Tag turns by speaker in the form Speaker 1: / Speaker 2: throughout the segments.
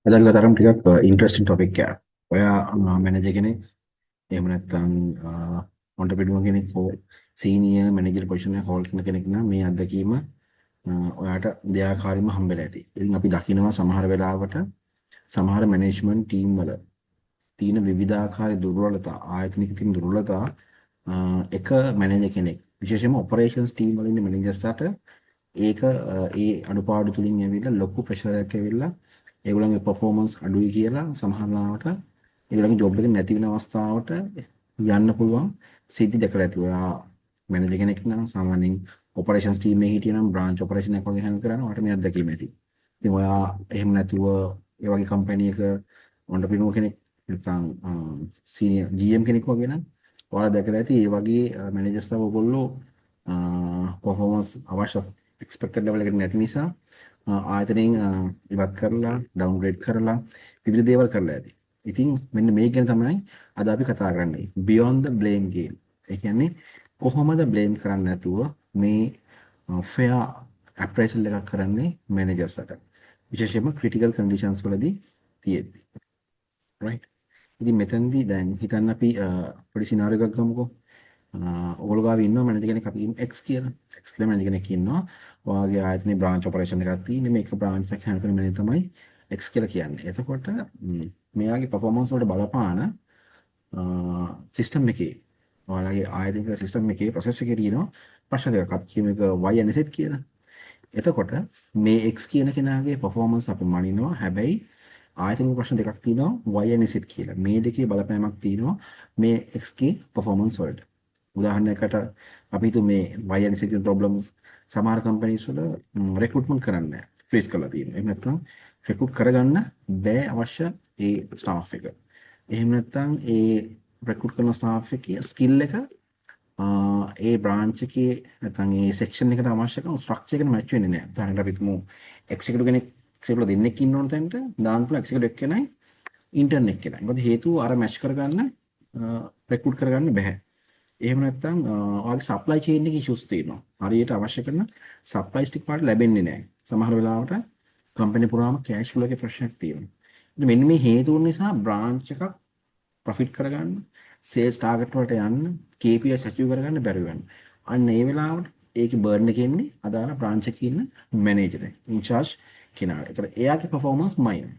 Speaker 1: අද තරම් ටිකක් ඉන්ට්‍රස්ටිං ටොපික් එකක්. ඔයා මැනේජර් කෙනෙක් එහෙම නැත්නම් ඔන්ටර්ප්‍රිනර් කෙනෙක් හෝ සීනියර් මැනේජර් පොසිෂන් එක හෝල්ඩ් කරන කෙනෙක් නම් මේ අත්දැකීම ඔයාට දෙයාකාරීම හම්බෙලා ඇති. ඉතින් අපි දකිනවා සමහර වෙලාවට සමහර මැනේජ්මන්ට් ටීම් වල තියෙන විවිධාකාර දුර්වලතා ආයතනික තියෙන දුර්වලතා එක මැනේජර් කෙනෙක් විශේෂයෙන්ම ඔපරේෂන්ස් ටීම් වල ඉන්න මැනේජර්ස්ලාට ඒක ඒ අඩුපාඩු තුලින් ඇවිල්ලා ලොකු ප්‍රෙෂර් එකක් ඇවිල්ලා ඒගොල්ලන්ගේ පර්ෆෝමන්ස් අඩුයි කියලා සමහරවිට ඒගොල්ලන්ගේ ජොබ් එක නැති වෙන අවස්ථාවට යන්න පුළුවන් සිද්ධි දැකලා ඇති. ඔයා මැනේජර් කෙනෙක් නම් සාමාන්‍යයෙන් ඔපරේෂන්ස් ටීම් එකේ හිටියනම් බ්‍රාන්ච් ඔපරේෂන් එකක් වගේ හැන්ඩල් කරනවා. ඔයාට මේ අත්දැකීම ඇති. ඉතින් ඔයා එහෙම නැතුව ඒ වගේ කම්පැනි එක ඔන්ටර්ප්‍රිනර් කෙනෙක් නැත්නම් සීනියර් GM කෙනෙක් වගේ නම් ඔයාලා දැකලා ඇති ඒ වගේ මැනේජර්ස්ලා ඔයගොල්ලෝ පර්ෆෝමන්ස් අවශ්‍ය එක්ස්පෙක්ටඩ් ලෙවල් එකට නැති නිසා ආයතනයෙන් ඉවත් කරලා ඩවුන්ග්‍රේඩ් කරලා විවිධ දේවල් කරලා ඇති. ඉතින් මෙන්න මේ ගැන තමයි අද අපි කතා කරන්නේ. beyond the blame game. ඒ කියන්නේ කොහොමද blame කරන්නේ නැතුව මේ fair appraisal එකක් කරන්නේ managers-ට. විශේෂයෙන්ම critical conditions වලදී තියෙද්දි. right? ඉතින් මෙතනදී දැන් හිතන්න අපි පොඩි සිනාරියෝ එකක් ගමුකෝ. ඔයගොල්ලෝ ගාව ඉන්නවා මැනේජර් කෙනෙක් අපි X කියලා. X කියලා මැනේජර් කෙනෙක් ඉන්නවා. ඔයාගේ ආයතනයේ බ්‍රාන්ච් ඔපරේෂන් එකක් තියෙන්නේ. මේක බ්‍රාන්ච් එක හැන්ඩල් කරන මැනේජර් තමයි X කියලා කියන්නේ. එතකොට මෙයාගේ පර්ෆෝමන්ස් වලට බලපාන සිස්ටම් එකේ ඔයාලගේ ආයතනික සිස්ටම් එකේ ප්‍රොසෙස් එකේ තියෙනවා ප්‍රශ්න දෙකක්. අපි කියමු එක Y and Z කියලා. එතකොට මේ X කියන කෙනාගේ පර්ෆෝමන්ස් අපි මනිනවා. හැබැයි ආයතනික ප්‍රශ්න දෙකක් තියෙනවා Y and Z කියලා. මේ දෙකේ බලපෑමක් තියෙනවා මේ X ගේ පර්ෆෝමන්ස් වලට. උදාහරණයකට අපි හිතමු මේ Y and Z ප්‍රොබ්ලම්ස් සමහර කම්පැනිස් වල රෙක්‍රූට්මන්ට් කරන්න නැහැ. ෆ්‍රීස් කරලා තියෙනවා. එහෙම නැත්නම් රෙක්‍රූට් කරගන්න බෑ අවශ්‍ය ඒ ස්ටාෆ් එක. එහෙම නැත්නම් ඒ රෙක්‍රූට් කරන ස්ටාෆ් එකේ ස්කිල් එක ඒ බ්‍රාන්ච් එකේ නැත්නම් ඒ සෙක්ෂන් එකට අවශ්‍ය කරන ස්ට්‍රක්චර් එකට මැච් වෙන්නේ නැහැ. උදාහරණයක් අපි හිතමු එක්සිකියුටිව් කෙනෙක් එක්සිකියුටිව් දෙන්නෙක් ඉන්න ඕන තැනට දාන්න පුළුවන් එක්සිකියුටිව් එක්කෙනයි ඉන්ටර්න් එක්කෙනයි. මොකද හේතුව අර මැච් කරගන්න රෙක්රූට් කරගන්න බෑ. එහෙම නැත්නම් ඔයාගේ සප්ලයි චේන් එකේ ඉෂුස් තියෙනවා. හරියට අවශ්‍ය කරන සප්ලයිස් ටික පාට ලැබෙන්නේ නැහැ. සමහර වෙලාවට කම්පැනි පුරාම කෑෂ් ෆ්ලෝ එකේ ප්‍රශ්නයක් තියෙනවා. ඉතින් මෙන්න මේ හේතුන් නිසා බ්‍රාන්ච් එකක් ප්‍රොෆිට් කරගන්න, සේල්ස් ටාගට් වලට යන්න, KPIs අචීව් කරගන්න බැරි වෙනවා. අන්න ඒ වෙලාවට ඒකේ බර්න් එක එන්නේ අදාළ බ්‍රාන්ච් එකේ ඉන්න මැනේජර් ඉන්චාර්ජ් කෙනාට. ඒතර එයාගේ පර්ෆෝමන්ස් මයින්.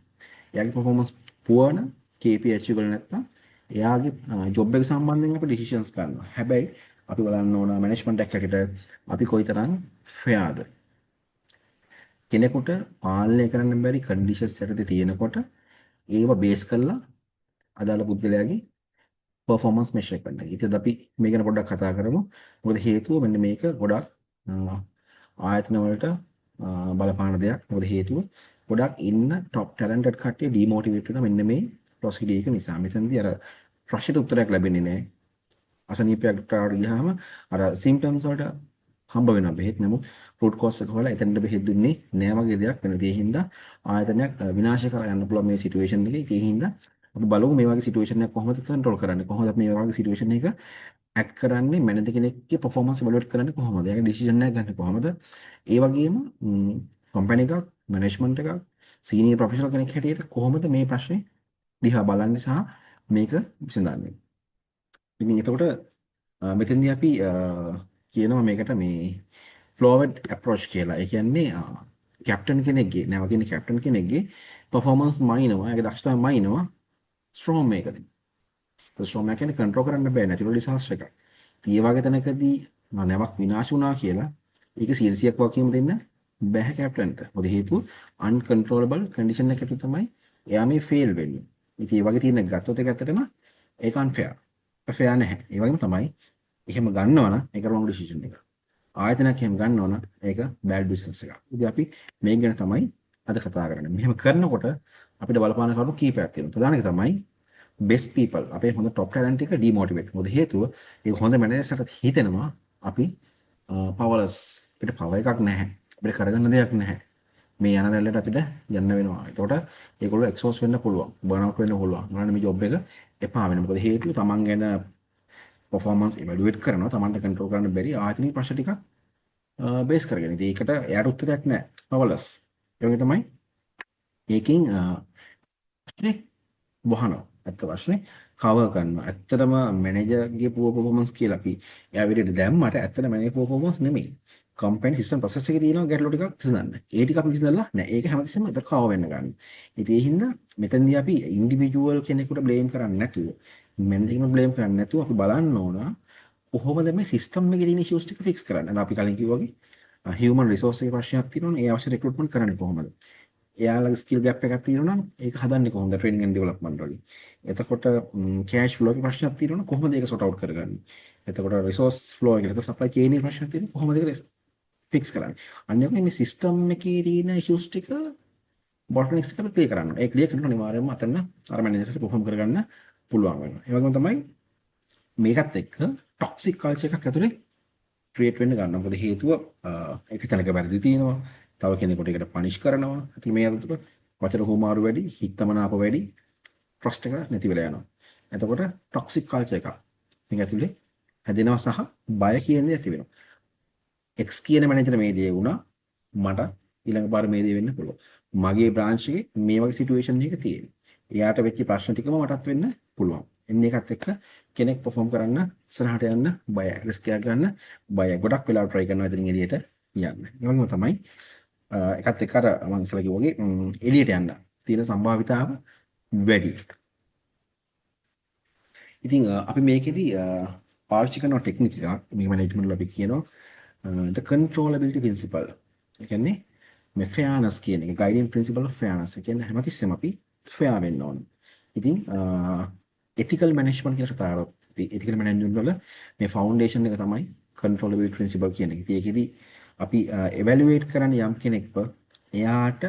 Speaker 1: එයාගේ පර්ෆෝමන්ස් පුවර් නම් KPI අචීව් කරලා නැත්නම් එයාගේ ජොබ් එක සම්බන්ධයෙන් අපි ඩිසිෂන්ස් ගන්නවා. හැබැයි අපි බලන්න ඕන මැනේජ්මන්ට් එකකට අපි කොයිතරම් ෆෙයාද කෙනෙකුට පාලනය කරන්න බැරි කන්ඩිෂන්ස් යටතේ තියෙනකොට ඒව බේස් කරලා අදාළ පුද්ගලයාගේ පර්ෆෝමන්ස් මෙෂර් කරන්න. ඉතින් අපි මේ ගැන පොඩ්ඩක් කතා කරමු. මොකද හේතුව මෙන්න මේක ගොඩක් ආයතන වලට බලපාන දෙයක්. මොකද හේතුව ගොඩක් ඉන්න টপ ටැලන්ටඩ් කට්ටිය ඩිමෝටිවේට් වෙනවා මෙන්න මේ ප්‍රොසීඩර් එක නිසා. මෙතනදී අර ප්‍රශ්නෙට උත්තරයක් ලැබෙන්නේ නැහැ. අසනීපයක් ටාවට ගියාම අර සිම්ප්ටම්ස් වලට හම්බ වෙනවා බෙහෙත්. නමුත් රූට් කෝස් එක හොයලා එතනට බෙහෙත් දුන්නේ නෑ වගේ දෙයක් වෙනවා. ඒ හින්දා ආයතනයක් විනාශ කර යන්න පුළුවන් මේ සිටුේෂන් එකේ. ඒ හින්දා අපි බලමු මේ වගේ සිටුේෂන් එකක් කොහොමද කන්ට්‍රෝල් කරන්නේ. කොහොමද මේ වගේ සිටුේෂන් එක ඇක්ට් කරන්නේ, මැනේජර් කෙනෙක්ගේ පර්ෆෝමන්ස් ඉවලුවේට් කරන්නේ කොහොමද? එයාගේ ඩිසිෂන් එකක් ගන්න කොහොමද? ඒ වගේම කම්පැනි එකක්, මැනේජ්මන්ට් එකක්, සීනියර් ප්‍රොෆෙෂනල් කෙනෙක් හැටියට කොහොමද මේ ප්‍රශ්නේ දිහා බලන්නේ සහ මේක විසඳන්නේ. ඉතින් එතකොට මෙතෙන්දී අපි කියනවා මේකට මේ ෆ්ලෝවර්ඩ් අප්‍රෝච් කියලා. ඒ කියන්නේ කැප්ටන් කෙනෙක්ගේ, නැවතින කැප්ටන් කෙනෙක්ගේ පර්ෆෝමන්ස් මයින්නවා, ඒගේ දක්ෂතාවය මයින්නවා ස්ට්‍රෝම් එකකදී. ඒ ස්ට්‍රෝම් එක කියන්නේ කන්ට්‍රෝල් කරන්න බෑ නැචරල් ඩිසාස්ටර් එකක්. ඉතින් ඒ වගේ තැනකදී නැවක් විනාශ වුණා කියලා ඒක සීරියස්යක් වගේම දෙන්න බෑ කැප්ටන්ට. මොකද හේතුව අන්කන්ට්‍රෝලබල් කන්ඩිෂන් එකකට තමයි එයා මේ ෆේල් වෙන්නේ. ඉතින් ඒ වගේ තියෙන ගත්තොත් ඒක ඇත්තටම ඒක අන්ෆෙයාර්. ෆෙයාර් නැහැ. ඒ වගේම තමයි එහෙම ගන්නවනම් ඒක රොන්ග් ඩිසිෂන් එක. ආයතනයක් එහෙම ගන්නවනම් ඒක බෑඩ් බිස්නස් එකක්. ඉතින් අපි මේක ගැන තමයි අද කතා කරන්නේ. මෙහෙම කරනකොට අපිට බලපාන කරුණු කීපයක් තියෙනවා. ප්‍රධාන එක තමයි best people අපේ හොඳ top talent එක demotivate. මොකද හේතුව ඒ හොඳ මැනේජර්ස්ට හිතෙනවා අපි powerless අපිට power එකක් නැහැ. අපිට කරගන්න දෙයක් නැහැ. මේ යන රැල්ලට අපිට යන්න වෙනවා. එතකොට ඒගොල්ලෝ එක්සෝස් වෙන්න පුළුවන්. බර්න් අවුට් වෙන්න පුළුවන්. මොනවානේ මේ ජොබ් එක එපා වෙනවා. මොකද හේතුව තමන් ගැන performance evaluate කරනවා. තමන්ට control කරන්න බැරි ආයතනික ප්‍රශ්න ටිකක් බේස් කරගෙන. ඉතින් ඒකට එයාට උත්තරයක් නැහැ. powerless. ඒ වගේ තමයි ඒකෙන් ප්‍රශ්නේ වහනවා. ඇත්ත වශනේ කවර් කරනවා. ඇත්තටම මැනේජර්ගේ පුව පර්ෆෝමන්ස් කියලා අපි එයා විදිහට දැම්මට ඇත්තට මැනේජර් පර්ෆෝමන්ස් නෙමෙයි. කම්පැනි සිස්ටම් ප්‍රොසෙස් එකේ තියෙනවා ගැටලු ටිකක් විසඳන්න. ඒ ටික අපි විසඳලා නෑ. ඒක හැමතිස්සෙම ඒතර කවර් වෙන්න ගන්න. ඉතින් ඒ හින්දා මෙතනදී අපි ඉන්ඩිවිජුවල් කෙනෙකුට බ්ලේම් කරන්නේ නැතුව මැනේජර් කෙනෙකුට බ්ලේම් කරන්නේ නැතුව අපි බලන්න ඕන කොහොමද මේ සිස්ටම් එකේ තියෙන ඉෂුස් ටික ෆික්ස් කරන්නේ. අද අපි කලින් කිව්වා වගේ හියුමන් රිසෝස් එකේ ප්‍රශ්නයක් තියෙනවනේ ඒ අවශ්‍ය රික්‍රූට්මන්ට් කරන්නේ කොහොමද? එයාලගේ ස්කිල් ගැප් එකක් තියෙනවා නම් ඒක හදන්නේ කොහොමද ට්‍රේනින් ඇන්ඩ් ඩෙවලොප්මන්ට් වලින්. එතකොට කෑෂ් ෆ්ලෝ එකේ ප්‍රශ්නයක් තියෙනවා නම් කොහොමද ඒක සෝට් අවුට් කරගන්නේ. එතකොට රිසෝස් ෆ්ලෝ එකේ නැත්නම් සප්ලයි චේන් එකේ ප්‍රශ්නයක් තියෙනවා කොහොමද ඒක ෆික්ස් කරන්නේ. අන්න මේ සිස්ටම් එකේ තියෙන ඉෂුස් ටික බොට්නික්ස් ටික ප්ලේ කරන්න ඕනේ. ඒ ක්ලියර් කරනකොට අනිවාර්යයෙන්ම අතන අර මැනේජර්ට පර්ෆෝම් කරගන්න පුළුවන් වෙනවා. ඒ වගේම තමයි මේකත් එක්ක ටොක්සික් කල්චර් එකක් ඇතුලේ ක්‍රියේට් වෙන්න ගන්නවා. මොකද හේතුව ඒක තැනක වැරදි තියෙනවා. තව කෙනෙකුට ඒකට පනිෂ් කරනවා. ඉතින් මේ අතරතුර වචන හුමාරු වැඩි, හිතමනාප වැඩි, ට්‍රස්ට් එක නැති වෙලා යනවා. එතකොට ටොක්සික් කල්චර් එකක් මේක ඇතුලේ හැදෙනවා සහ බය කියන දේ ඇති වෙනවා. X කියන මැනේජර් මේ දේ වුණා මට ඊළඟ පාර මේ දේ වෙන්න පුළුවන්. මගේ බ්‍රාන්ච් එකේ මේ වගේ සිටුේෂන් එකක තියෙනවා. එයාට වෙච්ච ප්‍රශ්න ටිකම මටත් වෙන්න පුළුවන්. එන්න එකත් එක්ක කෙනෙක් පර්ෆෝම් කරන්න ඉස්සරහට යන්න බයයි. රිස්ක් එකක් ගන්න බයයි. ගොඩක් වෙලා try කරනවා ඉතින් එළියට යන්න. ඒ වගේම තමයි එකත් එක්ක අර මම ඉස්සලා කිව්වා වගේ එළියට යන්න තියෙන සම්භාවිතාව වැඩි. ඉතින් අපි මේකෙදි පාවිච්චි කරන ටෙක්නික් එකක් මේ මැනේජ්මන්ට් වල අපි කියනවා the controllability principle. ඒ කියන්නේ මේ fairness කියන එක guiding principle of fairness. ඒ කියන්නේ හැමතිස්සෙම අපි fair වෙන්න ඕන. ඉතින් ethical management කියන කතාව අපි ethical management වල මේ foundation එක තමයි controllability principle කියන එක. ඉතින් ඒකෙදි අපි evaluate කරන්න යම් කෙනෙක්ව එයාට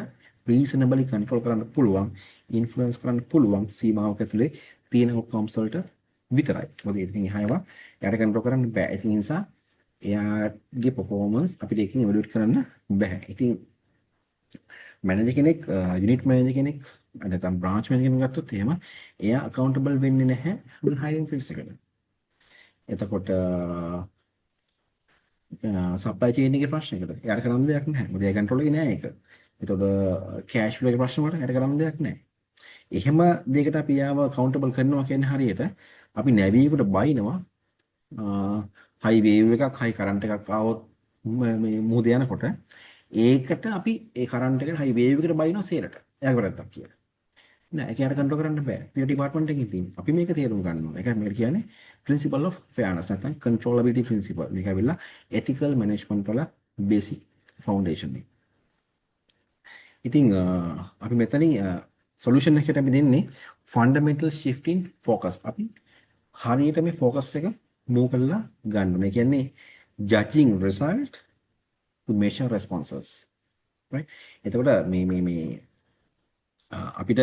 Speaker 1: reasonably control කරන්න පුළුවන්, influence කරන්න පුළුවන් සීමාවක ඇතුලේ තියෙන outcomes වලට විතරයි. මොකද ඉතින් එහාම එයාට control කරන්න බෑ. ඒ නිසා එයාගේ performance අපිට එකකින් evaluate කරන්න බෑ. ඉතින් මැනේජර් කෙනෙක් යුනිට් මැනේජර් කෙනෙක් නැත්නම් බ්‍රාන්ච් මැනේජර් කෙනෙක් ගත්තොත් එහෙම එයා accountable වෙන්නේ නැහැ hiring freeze එකට. එතකොට සප්ලයි චේන් එකේ ප්‍රශ්නයකට එයාට කරන්න දෙයක් නැහැ. මොකද එයා කන්ට්‍රෝල් එකේ නෑ ඒක. එතකොට කෑෂ් ෆ්ලෝ එකේ ප්‍රශ්න වලට එයාට කරන්න දෙයක් නැහැ. එහෙම දෙයකට අපි යාව accountable කරනවා කියන්නේ හරියට අපි නැවියෙකුට බයිනවා හයි වේව් එකක් හයි කරන්ට් එකක් ආවොත් මේ මුහුද යනකොට ඒකට අපි ඒ කරන්ට් එකට හයි වේව් එකට බයිනවා සේලට. එයාගේ වැරද්දක් කියලා. නෑ ඒක යාට කන්ට්‍රෝල් කරන්න බෑ. පිය ඩිපාර්ට්මන්ට් එකකින් තියෙන. අපි මේක තේරුම් ගන්න ඕනේ. ඒකයි මේකට කියන්නේ principle of fairness නැත්නම් controllability principle. මේක ඇවිල්ලා ethical management වල basic foundation එක. ඉතින් අපි මෙතනින් solution එකට අපි දෙන්නේ fundamental shift in focus. අපි හරියට මේ focus එක move කරලා ගන්න ඕනේ. ඒ කියන්නේ judging result to measure responses. right? එතකොට මේ අපිට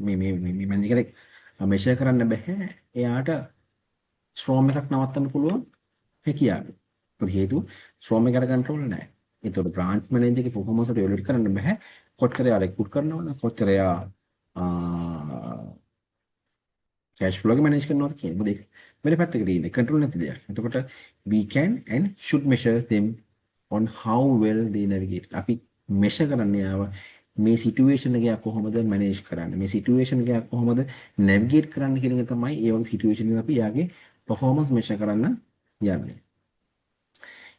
Speaker 1: මේ මැනේජර් කෙනෙක් මෙෂර් කරන්න බෑ. එයාට ස්ට්‍රෝම් එකක් නවත්තන්න පුළුවන් හැකියාව. මොකද හේතුව ස්ට්‍රෝම් එකට කන්ට්‍රෝල් නැහැ. ඒතකොට බ්‍රාන්ච් මැනේජර් එකේ performance එක එවලුවේට් කරන්න බෑ. කොච්චර එයා රෙක්රූට් කරනවද කොච්චර එයා කෑෂ් ෆ්ලෝ එක මැනේජ් කරනවද කියන මොකද ඒක වෙන පැත්තක තියෙන කන්ට්‍රෝල් නැති දෙයක්. එතකොට we can and should measure them on how well they navigate. අපි මෙෂර් කරන්න යාව මේ සිටුේෂන් එක කොහොමද මැනේජ් කරන්නේ මේ සිටුේෂන් එක කොහොමද නැවිගේට් කරන්න කියන එක තමයි ඒ වගේ සිටුේෂන් එක අපි යාගේ performance measure කරන්න යන්නේ.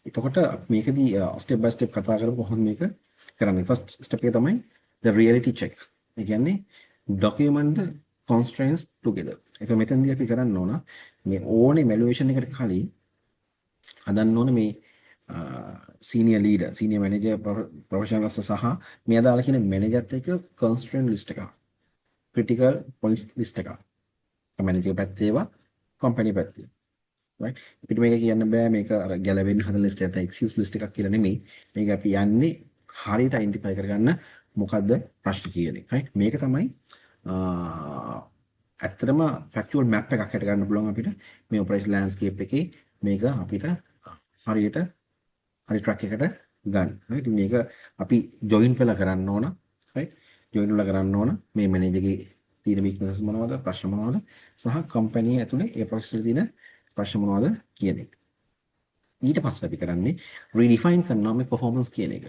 Speaker 1: එතකොට මේකදී step by step කතා කරමු කොහොමද මේක කරන්නේ. first step එක තමයි the reality check. ඒ කියන්නේ document the constraints together. ඒක මෙතනදී අපි කරන්න ඕන මේ ඕනේ evaluation එකට කලින් හදන්න ඕන මේ senior leader, senior manager, professionals සහ මේ අදාළ කියන මැනේජර්ත් එක්ක constraint list එකක්, critical points list එකක්. මැනේජර් පැත්තේ ඒවා, company පැත්තේ. right? අපිට මේක කියන්න බෑ මේක අර ගැලවෙන්න හදන list එක නැත්නම් excuse list එකක් කියලා නෙමෙයි. මේක අපි යන්නේ හරියට identify කරගන්න මොකද්ද ප්‍රශ්න කියන එක. right? මේක තමයි ඇත්තටම factual map එකක් හට ගන්න පුළුවන් අපිට මේ operation landscape එකේ මේක අපිට හරියට හරි ට්‍රැක් එකට ගන්න. right? මේක අපි ජොයින්ට් වෙලා කරන්න ඕන. right? ජොයින්ට් වෙලා කරන්න ඕන මේ මැනේජර්ගේ තියෙන weaknesses මොනවද, ප්‍රශ්න මොනවද සහ කම්පැනි ඇතුලේ ඒ process වල තියෙන ප්‍රශ්න මොනවද කියන එක. ඊට පස්සේ අපි කරන්නේ redefine කරනවා මේ performance කියන එක.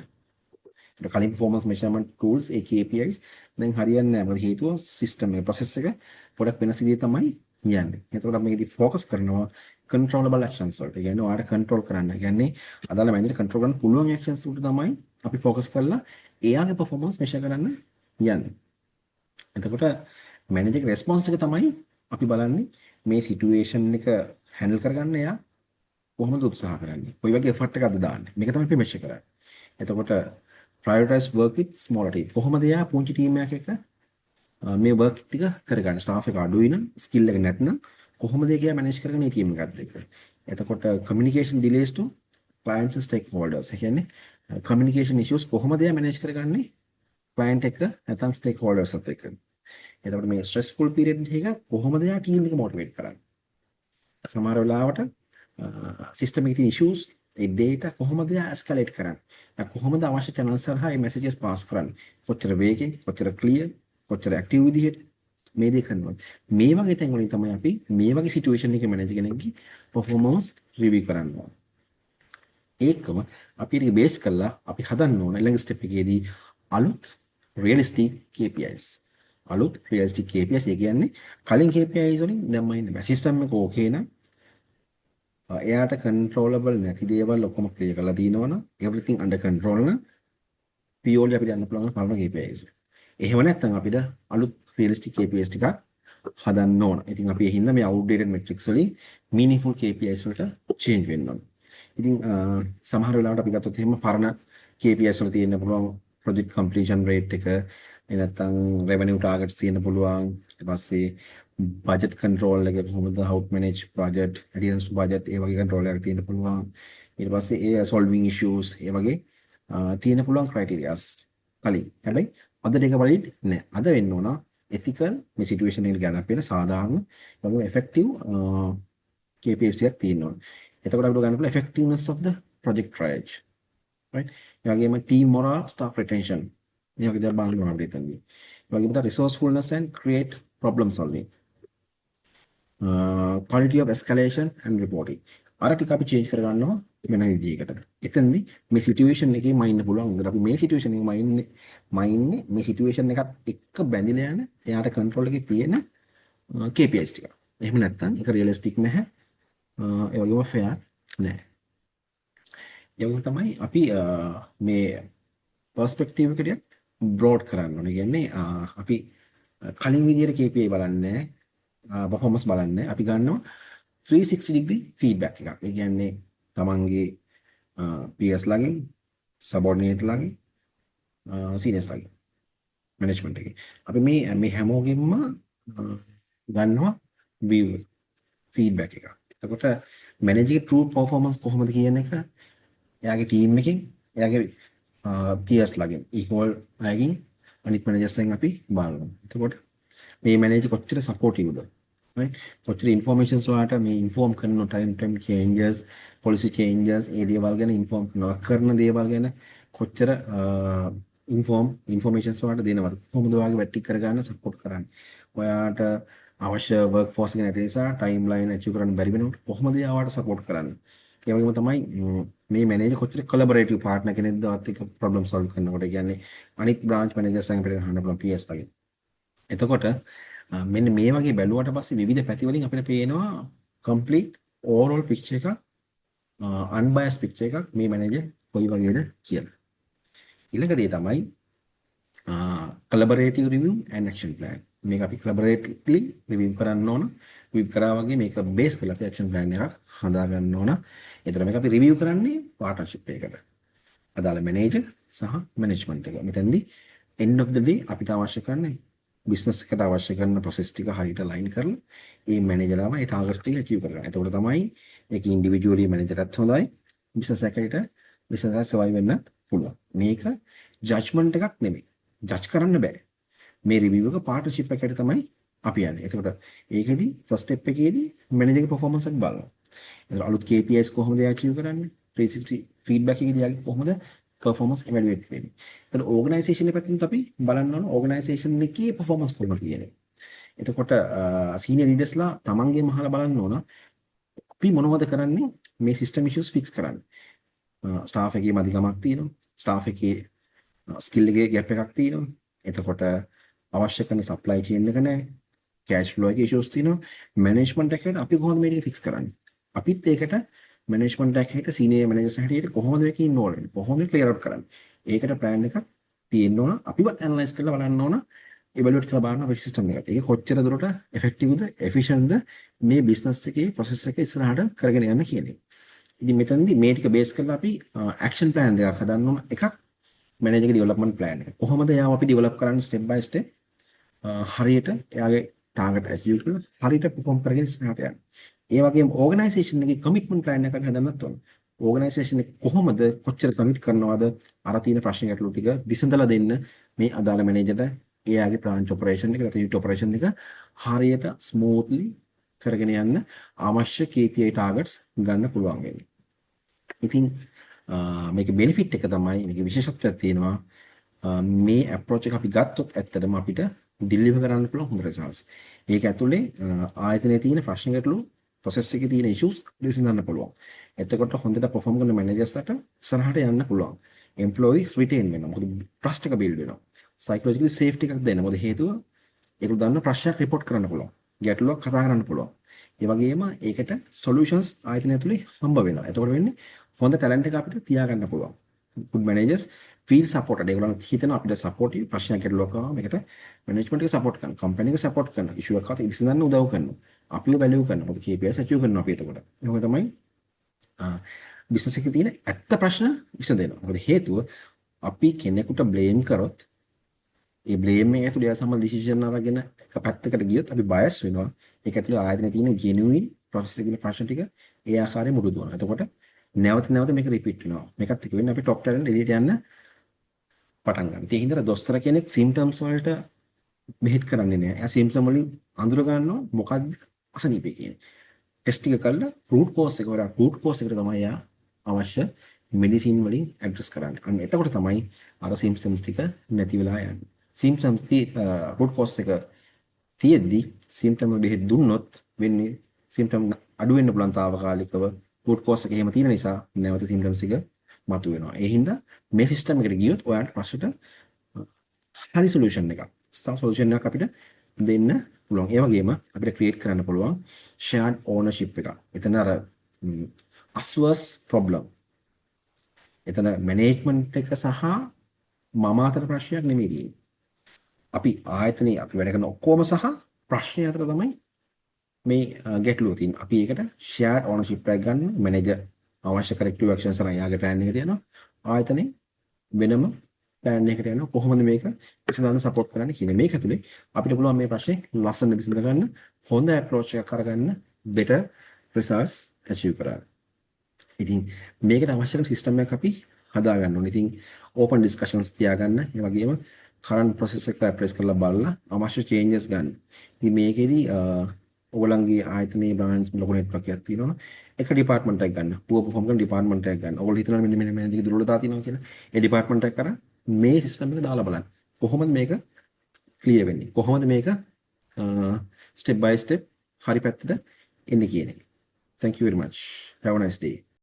Speaker 1: ඒක කලින් performance measurement tools ඒ KPIs දැන් හරියන්නේ නැහැ. මොකද හේතුව system එක process එක පොඩක් වෙනස් විදිහේ තමයි යන්නේ. එතකොට අපි මේකදී focus කරනවා controllable actions වලට. ඒ කියන්නේ ඔයාලට control කරන්න. ඒ කියන්නේ අදාළ මැනේජර් control කරන්න පුළුවන් actions වලට තමයි අපි focus කරලා එයාගේ performance measure කරන්න යන්නේ. එතකොට මැනේජර්ගේ response එක තමයි අපි බලන්නේ මේ situation එක handle කරගන්න එයා කොහොමද උත්සාහ කරන්නේ? කොයි වගේ effort එකක්ද දාන්නේ? මේක තමයි අපි measure කරන්නේ. එතකොට prioritize work with smaller team. කොහොමද එයා පුංචි team එකක් එක්ක මේ work ටික කරගන්න? staff එක අඩුයි නම්, skill එක නැත්නම් කොහොමද ඒක එයා manage කරගන්නේ team එකත් එක්ක? එතකොට communication delays to clients and stakeholders. ඒ කියන්නේ communication issues කොහොමද එයා manage කරගන්නේ client එක නැත්නම් stakeholders අත් එක්ක? එතකොට මේ stressful period එක කොහොමද එයා team එක motivate කරන්නේ? සමහර වෙලාවට සිස්ටම් එකේ තියෙන issues ඒ data කොහොමද escalate කරන්නේ කොහොමද අවශ්‍ය channel හරහා මේ messages pass කරන්නේ කොච්චර වේගෙන් කොච්චර clear කොච්චර active විදිහට මේ දේ කරනවා මේ වගේ තැන් වලින් තමයි අපි මේ වගේ situation එක manage කෙනෙක්ගේ performance review කරන්න ඕන ඒකම අපි ඒක බේස් කරලා අපි හදන්න ඕන ඊළඟ step එකේදී අලුත් realistic KPIs අලුත් realistic KPIs ඒ කියන්නේ කලින් KPIs වලින් දැම්ම ඉන්න system එක okay නම් එයාට controllable නැති දේවල් ඔක්කොම ක්ලියර් කරලා දිනවනම් everything under control නම් purely අපිට යන්න පුළුවන් පරණ KPIs. එහෙම නැත්නම් අපිට අලුත් realistic KPIs ටිකක් හදන්න ඕන. ඉතින් අපි එහින්ද මේ outdated metrics වලින් meaningful KPIs වලට change වෙන්න ඕන. ඉතින් සමහර වෙලාවට අපි ගත්තොත් එහෙම පරණ KPIs වල තියෙන්න පුළුවන් project completion rate එක නැත්නම් revenue targets තියෙන්න පුළුවන්. ඊට පස්සේ budget control එක කොහොමද how to manage budget adherence to budget ඒ වගේ control එකක් තියෙන්න පුළුවන් ඊට පස්සේ ඒ solving issues ඒ වගේ තියෙන්න පුළුවන් criterias කලින් හැබැයි අද දෙක වලින් නෑ අද වෙන්න ඕන ethical මේ situation එකට ගැලපෙන සාධාරණ වගේ effective KPIs එකක් තියෙන්න ඕන එතකොට අපිට ගන්න පුළුවන් effectiveness of the project triage right ඒ වගේම team morale staff retention මේ වගේ දේවල් බලන්න ඕන අපිට එතනදී ඒ වගේම resourcefulness and create problem solving quality of escalation and reporting. අර ටික අපි change කරගන්නවා වෙන විදිහකට. එතෙන්දී මේ situation එකේ මයින්න පුළුවන්. මොකද අපි මේ situation එකේ මයින්නේ මේ situation එකත් එක්ක බැඳිලා යන එයාට control එකේ තියෙන KPIs ටික. එහෙම නැත්නම් ඒක realistic නැහැ. ඒ වගේම fair නැහැ. ඒ වගේම තමයි අපි මේ perspective එක ටික broad කරන්න ඕනේ. කියන්නේ අපි කලින් විදිහට KPI බලන්නේ performance බලන්නේ අපි ගන්නවා 360 degree feedback එකක්. ඒ කියන්නේ තමන්ගේ peers ලාගෙන් subordinate ලාගෙන් seniors ලාගෙන් management එකේ. අපි මේ හැමෝගෙම ගන්නවා view feedback එකක්. එතකොට manager true performance කොහොමද කියන එක එයාගේ team එකෙන් එයාගේ peers ලාගෙන් equal අයගෙන් අනිත් managers ලාගෙන් අපි බලනවා. එතකොට මේ manager කොච්චර supportive ද right කොච්චර informations වලට මේ inform කරන time changes policy changes ඒ දේවල් ගැන inform කරන දේවල් ගැන කොච්චර informations වලට දෙනවද කොහොමද ඔයාගේ වැටි කරගන්න support කරන්නේ ඔයාට අවශ්‍ය work force එක නැති නිසා timeline achieve කරන්න බැරි වෙනකොට කොහොමද යාවට support කරන්නේ ඒ වගේම තමයි මේ manager කොච්චර collaborative partner කෙනෙක්ද ඔයත් එක්ක problem solve කරනකොට කියන්නේ අනිත් branch managers ලාගෙන් අපිට ගන්න පුළුවන් PS ලාගෙන් එතකොට මෙන්න මේ වගේ බැලුවට පස්සේ විවිධ පැති වලින් අපිට පේනවා complete overall picture එකක් unbiased picture එකක් මේ මැනේජර් කොයි වගේද කියලා. ඊළඟ දේ තමයි collaborative review and action plan. මේක අපි collaboratively review කරන්න ඕන. review කරා වගේ මේක base කරලා action plan එකක් හදා ගන්න ඕන. ඒතර මේක අපි review කරන්නේ partnership එකකට. අදාළ manager සහ management එක. මෙතෙන්දී end of the day අපිට අවශ්‍ය කරන්නේ business එකට අවශ්‍ය කරන process ටික හරියට line කරලා ඒ මැනේජර්ලාම ඒ target ටික achieve කරගන්න. එතකොට තමයි ඒක individually මැනේජර්ටත් හොඳයි business එකට business එක survive වෙන්න පුළුවන්. මේක judgment එකක් නෙමෙයි. judge කරන්න බෑ. මේ review එක partnership එකට තමයි අපි යන්නේ. එතකොට ඒකෙදි first step එකේදී මැනේජර්ගේ performance එක බලනවා. එතකොට අලුත් KPIs කොහොමද achieve කරන්නේ? 360 feedback එකේදී කොහොමද performance evaluate වෙන්නේ. එතකොට organization එක පැත්තෙන් අපි බලන්න ඕන organization එකේ performance කොහොමද කියන්නේ. එතකොට senior leaders ලා තමන්ගේම අහලා බලන්න ඕන අපි මොනවද කරන්නේ මේ system issues fix කරන්න. staff එකේ මදිකමක් තියෙනවා. staff එකේ ස්කිල් එකේ ගැප් එකක් තියෙනවා. එතකොට අවශ්‍ය කරන සප්ලයි චේන් එක නැහැ. කෑෂ් ෆ්ලෝ එකේ ඉෂුස් තියෙනවා. මැනේජ්මන්ට් එකට අපි කොහොමද මේක ෆික්ස් කරන්නේ? අපිත් ඒකට මැනේජ්මන්ට් එකකට සීනියර් මේනේජර්ස් හැටියට කොහොමද මේක ඉන්වෝල්ව් වෙන්නේ? කොහොමද ක්ලියර් අවුට් කරන්නේ? ඒකට ප්ලෑන් එකක් තියෙන්න ඕන. අපිව ඇනලයිස් කරලා බලන්න ඕන. ඉවලුවේට් කරලා බලන්න අපේ සිස්ටම් එකට. ඒක කොච්චර දුරට එෆෙක්ටිව්ද, එෆිෂන්ට්ද මේ බිස්නස් එකේ ප්‍රොසෙස් එක ඉස්සරහට කරගෙන යන්න කියන එක. ඉතින් මෙතනදී මේ ටික බේස් කරලා අපි ඇක්ෂන් ප්ලෑන් දෙකක් හදන්න ඕන. එකක් මැනේජර් ඩෙවලොප්මන්ට් ප්ලෑන් එක. කොහොමද යාව අපි ඩෙවලොප් කරන්නේ ස්ටෙප් බයි ස්ටෙප් හරියට එයාගේ ටාගට් ඇචීව් කරලා හරියට perform කරගෙන ඉස්සරහට යන්න. ඒ වගේම ඕගනයිසේෂන් එකේ කමිට්මන්ට් ප්ලෑන් එකක් හදන්නත් ඕන. ඕගනයිසේෂන් එක කොහොමද කොච්චර කමිට් කරනවද අර තියෙන ප්‍රශ්න ගැටලු ටික විසඳලා දෙන්න මේ අදාළ මැනේජර්ට එයාගේ බ්‍රාන්ච් ඔපරේෂන් එක නැත්නම් යුනිට් ඔපරේෂන් එක හරියට ස්මූත්ලි කරගෙන යන්න අවශ්‍ය KPI ටාගට්ස් ගන්න පුළුවන් වෙන්නේ. ඉතින් මේක බෙනිෆිට් එක තමයි මේක විශේෂත්වයක් තියෙනවා. මේ අප්‍රෝච් එක අපි ගත්තොත් ඇත්තටම අපිට ඩිලිවර් කරන්න පුළුවන් හොඳ රිසල්ට්ස්. ඒක ඇතුලේ ආයතනයේ තියෙන ප්‍රශ්න ගැටලු ප්‍රොසෙස් එකේ තියෙන ඉෂුස් විසඳන්න පුළුවන්. එතකොට හොඳට perform කරන මැනේජර්ස්ට ඉස්සරහට යන්න පුළුවන්. එම්ප්ලොයිස් රිටේන් වෙනවා. මොකද ට්‍රස්ට් එක බිල්ඩ් වෙනවා. සයිකොලොජිකලි සේෆ්ටි එකක් දෙන්න. මොකද හේතුව ඒගොල්ලෝ දන්න ප්‍රශ්නයක් report කරන්න පුළුවන්. ගැටලුවක් කතා කරන්න පුළුවන්. ඒ වගේම ඒකට solutions ආයතනය ඇතුලේ හම්බ වෙනවා. එතකොට වෙන්නේ හොඳ ටැලන්ට් එක අපිට තියාගන්න පුළුවන්. good managers feel supported. ඒගොල්ලන් හිතන අපිට සපෝටිව් ප්‍රශ්නයක් ගැටලුවක් ආවම මේකට මැනේජ්මන්ට් එක සපෝට් කරනවා. කම්පැනි එක සපෝට් කරනවා. ඉෂුව එකක් ආවම විසඳන්න උදව් කරනවා. අපිව වැලියු කරනවා. මොකද KPIs අචීව් කරනවා අපි එතකොට. ඒක තමයි බිස්නස් එකේ තියෙන ඇත්ත ප්‍රශ්න විසඳෙනවා. මොකද හේතුව අපි කෙනෙකුට බ්ලේම් කරොත් ඒ බ්ලේම් එක ඇතුළේ එයා සම්බන්ධ ඩිසිෂන් අරගෙන එක පැත්තකට ගියොත් අපි බයස් වෙනවා. ඒක ඇතුළේ ආයතනයේ තියෙන ජෙනුයින් ප්‍රොසෙස් එකේ ප්‍රශ්න ටික ඒ ආකාරයෙන් මුරුදු වෙනවා. එතකොට නැවත නැවත මේක රිපීට් වෙනවා. මේකත් එක්ක වෙන්නේ අපි টপ ටැලන්ට් එළියට යන්න පටන් ගන්නවා. ඒ හින්දා දොස්තර කෙනෙක් සිම්ප්ටම්ස් වලට බෙහෙත් කරන්නේ නැහැ. එයා සිම්ප්ටම් වලින් අඳුර ගන්නවා මොකක්ද අසනීපේ කියන්නේ. ටෙස්ට් ටික කරලා රූට් කෝස් එක වල රූට් කෝස් එකට තමයි එයා අවශ්‍ය මෙඩිසින් වලින් ඇඩ්‍රස් කරන්නේ. අන්න එතකොට තමයි අර සිම්ප්ටම්ස් ටික නැති වෙලා යන්නේ. සිම්ප්ටම්ස් රූට් කෝස් එක තියෙද්දි සිම්ප්ටම් බෙහෙත් දුන්නොත් වෙන්නේ සිම්ප්ටම් අඩු වෙන්න පුළුවන් తాවකාලිකව රූට් කෝස් එක එහෙම තියෙන නිසා නැවත සිම්ප්ටම්ස් ටික මතුවෙනවා. ඒ හින්දා මේ සිස්ටම් එකට ගියොත් ඔයාලට ප්‍රශ්නට හරි සොලියුෂන් එකක්. ස්ටාර් සොලියුෂන් එකක් අපිට දෙන්න පුළුවන්. ඒ වගේම අපිට ක්‍රියේට් කරන්න පුළුවන් shared ownership එකක්. එතන අර අස්වර්ස් ප්‍රොබ්ලම්. එතන මැනේජ්මන්ට් එක සහ මම අතර ප්‍රශ්නයක් නෙමෙයි තියෙන්නේ. අපි ආයතනයේ අපි වැඩ කරන ඔක්කොම සහ ප්‍රශ්නය අතර තමයි මේ ගැටලුව තියෙන්නේ. අපි ඒකට shared ownership එකක් ගන්න මැනේජර් අවශ්‍ය corrective actions අරන් යාගේ plan එකට යනවා. ආයතනයේ වෙනම plan එකකට යනවා. කොහොමද මේක විසඳන්න support කරන්න කියන්නේ. මේක ඇතුලේ අපිට පුළුවන් මේ ප්‍රශ්නේ ලස්සන විසඳ ගන්න, හොඳ approach එකක් අරගන්න, better results achieve කරන්න. ඉතින් මේකට අවශ්‍ය කරන සිස්ටම් එකක් අපි හදා ගන්න ඕනේ. ඉතින් open discussions තියාගන්න. ඒ වගේම current process එක appraise කරලා බලලා අවශ්‍ය changes ගන්න. ඉතින් මේකෙදි ඔයගොල්ලන්ගේ ආයතනයේ branch ලොකු network එකක් තියෙනවා. එක department එකක් ගන්න. poor perform කරන department එකක් ගන්න. ඔයගොල්ලෝ හිතනවා මෙන්න මේ දිගේ දුර්වලතා තියෙනවා කියලා. ඒ department එක කරා මේ system එක දාලා බලන්න. කොහොමද මේක clear වෙන්නේ? කොහොමද මේක step by step හරි පැත්තට එන්නේ කියන එක. Thank you very much. Have a nice day.